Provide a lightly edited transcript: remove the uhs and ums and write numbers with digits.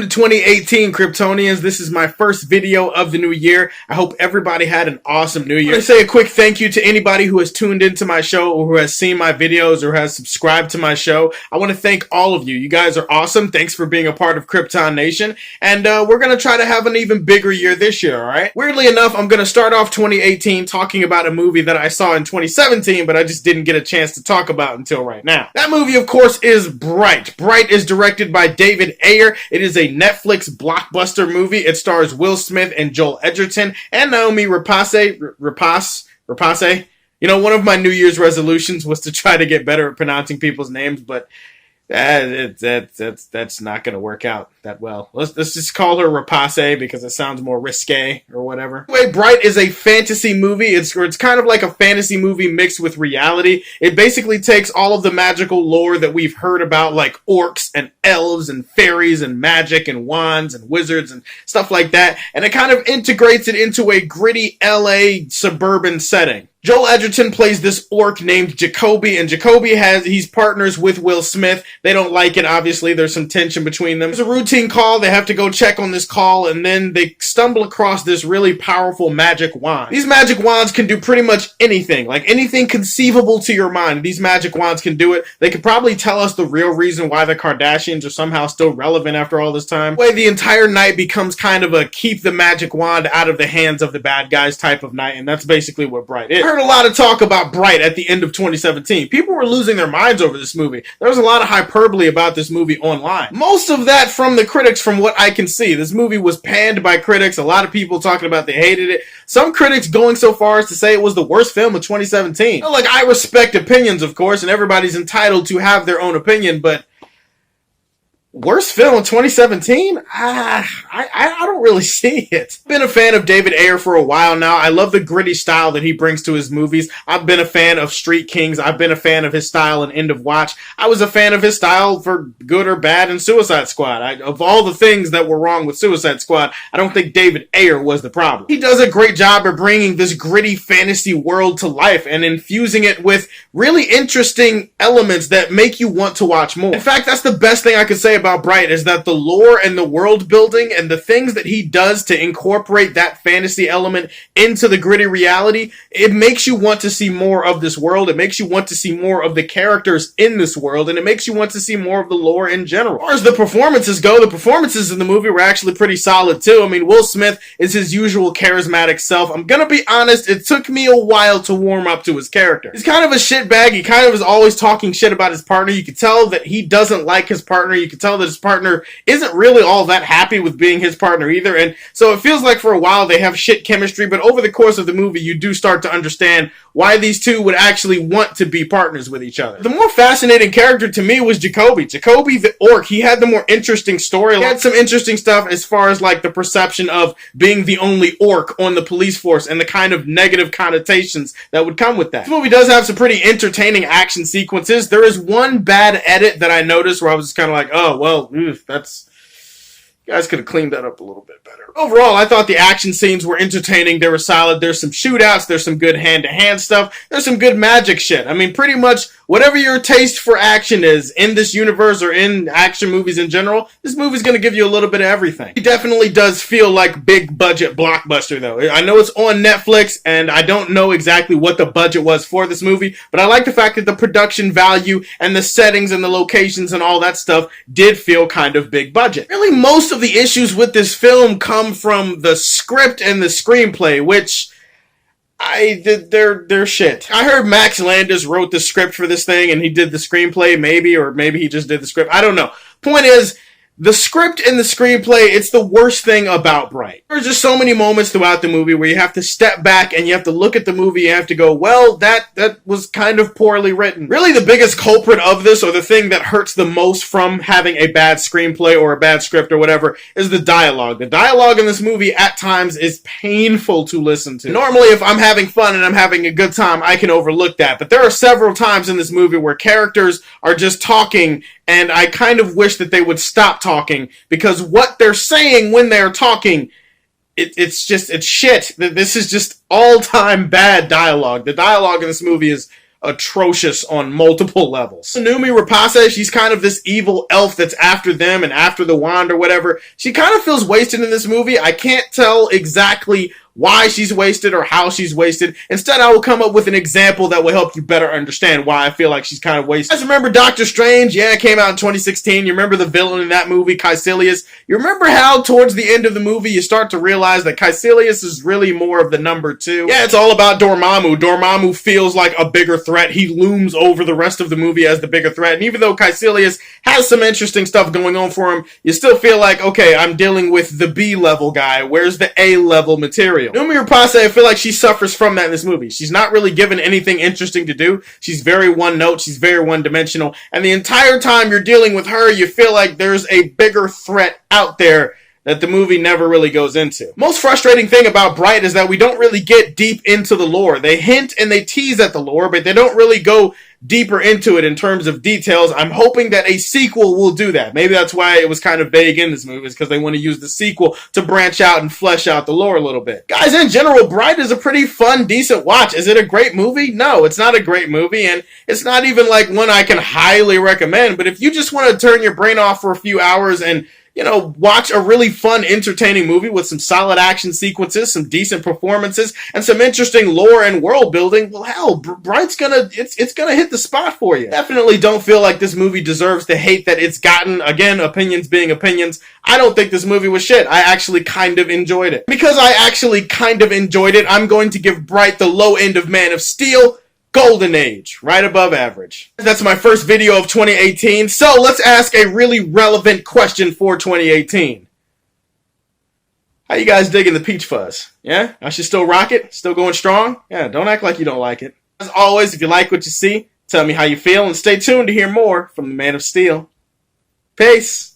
Welcome to 2018, Kryptonians. This is my first video of the new year. I hope everybody had an awesome new year. I want to say a quick thank you to anybody who has tuned into my show or who has seen my videos or has subscribed to my show. I want to thank all of you. You guys are awesome. Thanks for being a part of Krypton Nation. And we're going to try to have an even bigger year this year, alright? Weirdly enough, I'm going to start off 2018 talking about a movie that I saw in 2017, but I just didn't get a chance to talk about until right now. That movie, of course, is Bright. Bright is directed by David Ayers. It is a Netflix blockbuster movie. It stars Will Smith and Joel Edgerton and Naomi Rapace. You know, one of my New Year's resolutions was to try to get better at pronouncing people's names, but that's not going to work out that well. Let's just call her Rapace because it sounds more risque or whatever. Anyway, Bright is a fantasy movie. It's kind of like a fantasy movie mixed with reality. It basically takes all of the magical lore that we've heard about, like orcs and elves and fairies and magic and wands and wizards and stuff like that, and it kind of integrates it into a gritty LA suburban setting. Joel Edgerton plays this orc named Jacoby, and Jacoby he's partners with Will Smith. They don't like it, obviously. There's some tension between them. There's a routine call. They have to go check on this call, and then they stumble across this really powerful magic wand. These magic wands can do pretty much anything, like anything conceivable to your mind. These magic wands can do it. They could probably tell us the real reason why the Kardashians are somehow still relevant after all this time. Anyway, the entire night becomes kind of a keep the magic wand out of the hands of the bad guys type of night, and that's basically what Bright is. I heard a lot of talk about Bright at the end of 2017. People were losing their minds over this movie. There was a lot of hyperbole about this movie online. Most of that from the critics, from what I can see. This movie was panned by critics. A lot of people talking about they hated it. Some critics going so far as to say it was the worst film of 2017. Like, I respect opinions, of course, and everybody's entitled to have their own opinion, but worst film in 2017? I don't really see it. I've been a fan of David Ayers for a while now. I love the gritty style that he brings to his movies. I've been a fan of Street Kings. I've been a fan of his style in End of Watch. I was a fan of his style for good or bad in Suicide Squad. Of all the things that were wrong with Suicide Squad, I don't think David Ayers was the problem. He does a great job of bringing this gritty fantasy world to life and infusing it with really interesting elements that make you want to watch more. In fact, that's the best thing I could say about Bright, is that the lore and the world building and the things that he does to incorporate that fantasy element into the gritty reality, it makes you want to see more of this world. It makes you want to see more of the characters in this world, and it makes you want to see more of the lore in general. As far as the performances go, the performances in the movie were actually pretty solid too. I mean, Will Smith is his usual charismatic self. I'm gonna be honest, it took me a while to warm up to his character. He's kind of a shitbag. He kind of is always talking shit about his partner. You could tell that he doesn't like his partner. You could tell that his partner isn't really all that happy with being his partner either, and so it feels like for a while they have shit chemistry, but over the course of the movie you do start to understand why these two would actually want to be partners with each other. The more fascinating character to me was Jacoby. Jacoby the orc. He had the more interesting story. He had some interesting stuff as far as like the perception of being the only orc on the police force and the kind of negative connotations that would come with that. This movie does have some pretty entertaining action sequences. There is one bad edit that I noticed where I was just kind of like, oh, well, that's... You guys could have cleaned that up a little bit better. Overall, I thought the action scenes were entertaining. They were solid. There's some shootouts. There's some good hand-to-hand stuff. There's some good magic shit. I mean, pretty much whatever your taste for action is in this universe or in action movies in general, this movie's going to give you a little bit of everything. It definitely does feel like big-budget Blockbuster, though. I know it's on Netflix, and I don't know exactly what the budget was for this movie, but I like the fact that the production value and the settings and the locations and all that stuff did feel kind of big budget. Really, most of the issues with this film come from the script and the screenplay, which they're shit. I heard Max Landis wrote the script for this thing and he did the screenplay, maybe, or maybe he just did the script. I don't know. Point is, the script and the screenplay, it's the worst thing about Bright. There's just so many moments throughout the movie where you have to step back and you have to look at the movie and you have to go, well, that was kind of poorly written. Really, the biggest culprit of this, or the thing that hurts the most from having a bad screenplay or a bad script or whatever, is the dialogue. The dialogue in this movie at times is painful to listen to. Normally, if I'm having fun and I'm having a good time, I can overlook that. But there are several times in this movie where characters are just talking, and I kind of wish that they would stop talking, because what they're saying when they're talking, it's shit. This is just all-time bad dialogue. The dialogue in this movie is atrocious on multiple levels. Noomi Rapace, she's kind of this evil elf that's after them and after the wand or whatever. She kind of feels wasted in this movie. I can't tell exactly why she's wasted or how she's wasted. Instead, I will come up with an example that will help you better understand why I feel like she's kind of wasted. You guys remember Doctor Strange? Yeah, it came out in 2016. You remember the villain in that movie, Caecilius? You remember how towards the end of the movie you start to realize that Caecilius is really more of the number 2? Yeah, it's all about Dormammu. Dormammu feels like a bigger threat. He looms over the rest of the movie as the bigger threat. And even though Caecilius has some interesting stuff going on for him, you still feel like, okay, I'm dealing with the B-level guy. Where's the A-level material? Noomi Rapace, I feel like she suffers from that in this movie. She's not really given anything interesting to do. She's very one-note. She's very one-dimensional. And the entire time you're dealing with her, you feel like there's a bigger threat out there that the movie never really goes into. Most frustrating thing about Bright is that we don't really get deep into the lore. They hint and they tease at the lore, but they don't really go deeper into it in terms of details. I'm hoping that a sequel will do that. Maybe that's why it was kind of vague in this movie, is because they want to use the sequel to branch out and flesh out the lore a little bit. Guys, in general, Bright is a pretty fun, decent watch. Is it a great movie? No, it's not a great movie, and it's not even like one I can highly recommend, but if you just want to turn your brain off for a few hours and watch a really fun, entertaining movie with some solid action sequences, some decent performances, and some interesting lore and world building, well, hell, Bright's it's gonna hit the spot for you. Definitely don't feel like this movie deserves the hate that it's gotten. Again, opinions being opinions. I don't think this movie was shit. I actually kind of enjoyed it. Because I actually kind of enjoyed it, I'm going to give Bright the low end of Man of Steel. Golden Age, right above average. That's my first video of 2018, so let's ask a really relevant question for 2018. How you guys digging the Peach Fuzz? Yeah? I should still rock it? Still going strong? Yeah, don't act like you don't like it. As always, if you like what you see, tell me how you feel, and stay tuned to hear more from the Man of Steel. Peace!